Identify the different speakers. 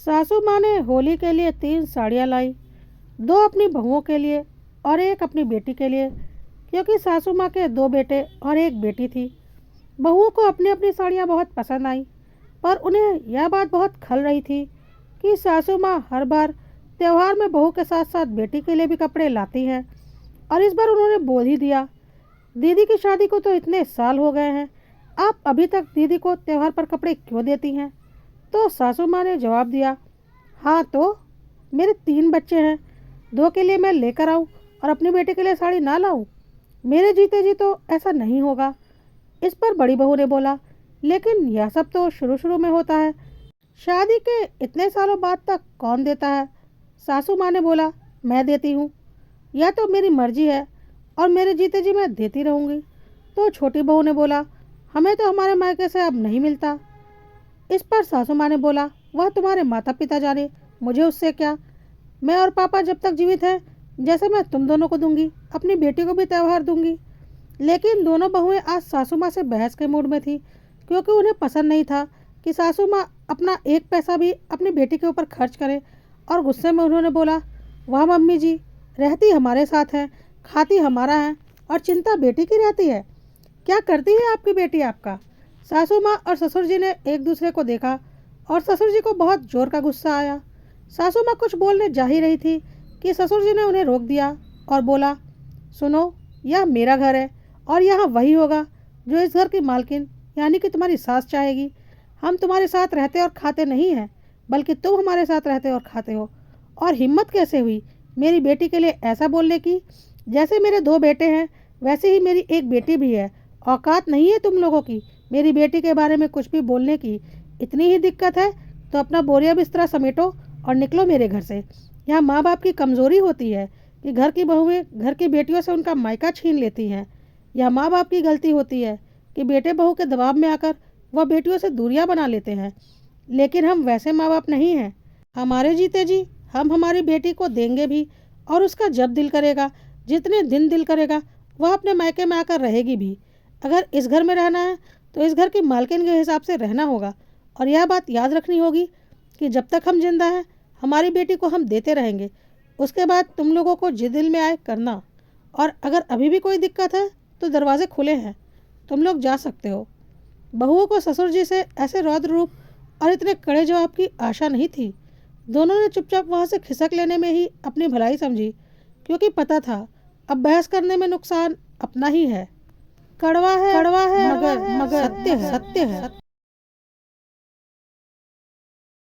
Speaker 1: सासू माँ ने होली के लिए 3 साड़ियाँ लाई। 2 अपनी बहुओं के लिए और एक अपनी बेटी के लिए, क्योंकि सासू माँ के 2 बेटे और एक बेटी थी। बहुओं को अपनी अपनी साड़ियाँ बहुत पसंद आई, पर उन्हें यह बात बहुत खल रही थी कि सासू माँ हर बार त्योहार में बहू के साथ साथ बेटी के लिए भी कपड़े लाती हैं। और इस बार उन्होंने बोल ही दिया, दीदी की शादी को तो इतने साल हो गए हैं, आप अभी तक दीदी को त्योहार पर कपड़े क्यों देती हैं? तो सासू माँ ने जवाब दिया, हाँ तो मेरे 3 बच्चे हैं, 2 के लिए मैं लेकर आऊँ और अपनी बेटी के लिए साड़ी ना लाऊं? मेरे जीते जी तो ऐसा नहीं होगा। इस पर बड़ी बहू ने बोला, लेकिन यह सब तो शुरू शुरू में होता है, शादी के इतने सालों बाद तक कौन देता है? सासू माँ ने बोला, मैं देती हूँ, यह तो मेरी मर्जी है और मेरे जीते जी मैं देती रहूँगी। तो छोटी बहू ने बोला, हमें तो हमारे मायके से अब नहीं मिलता। इस पर सासू माँ ने बोला, वह तुम्हारे माता पिता जाने, मुझे उससे क्या। मैं और पापा जब तक जीवित हैं, जैसे मैं तुम दोनों को दूंगी, अपनी बेटी को भी त्यौहार दूंगी। लेकिन दोनों बहुएं आज सासू माँ से बहस के मूड में थी, क्योंकि उन्हें पसंद नहीं था कि सासू माँ अपना एक पैसा भी अपनी बेटी के ऊपर खर्च करें। और गुस्से में उन्होंने बोला, वाह मम्मी जी, रहती हमारे साथ है, खाती हमारा है और चिंता बेटी की रहती है। क्या करती है आपकी बेटी आपका? सासू माँ और ससुर जी ने एक दूसरे को देखा और ससुर जी को बहुत जोर का गुस्सा आया। सासू माँ कुछ बोलने जा ही रही थी कि ससुर जी ने उन्हें रोक दिया और बोला, सुनो, यह मेरा घर है और यहाँ वही होगा जो इस घर की मालकिन यानी कि तुम्हारी सास चाहेगी। हम तुम्हारे साथ रहते और खाते नहीं हैं, बल्कि तुम हमारे साथ रहते और खाते हो। और हिम्मत कैसे हुई मेरी बेटी के लिए ऐसा बोलने की? जैसे मेरे 2 बेटे हैं, वैसे ही मेरी एक बेटी भी है। औकात नहीं है तुम लोगों की मेरी बेटी के बारे में कुछ भी बोलने की? इतनी ही दिक्कत है तो अपना बोरिया बिस्तरा समेटो और निकलो मेरे घर से। यहाँ माँ बाप की कमज़ोरी होती है कि घर की बहुएं घर की बेटियों से उनका मायका छीन लेती हैं। यह माँ बाप की गलती होती है कि बेटे बहू के दबाव में आकर वह बेटियों से दूरियां बना लेते हैं। लेकिन हम वैसे माँ बाप नहीं हैं। हमारे जीते जी हम हमारी बेटी को देंगे भी, और उसका जब दिल करेगा, जितने दिन दिल करेगा, वह अपने मायके में आकर रहेगी भी। अगर इस घर में रहना है तो इस घर की मालकिन के हिसाब से रहना होगा। और यह बात याद रखनी होगी कि जब तक हम जिंदा हैं, हमारी बेटी को हम देते रहेंगे। उसके बाद तुम लोगों को जिस दिल में आए करना। और अगर अभी भी कोई दिक्कत है तो दरवाजे खुले हैं, तुम लोग जा सकते हो। बहुओं को ससुर जी से ऐसे रौद्र रूप और इतने कड़े जवाब की आशा नहीं थी। दोनों ने चुपचाप वहाँ से खिसक लेने में ही अपनी भलाई समझी, क्योंकि पता था अब बहस करने में नुकसान अपना ही है। कड़वा है मगर सत्य है।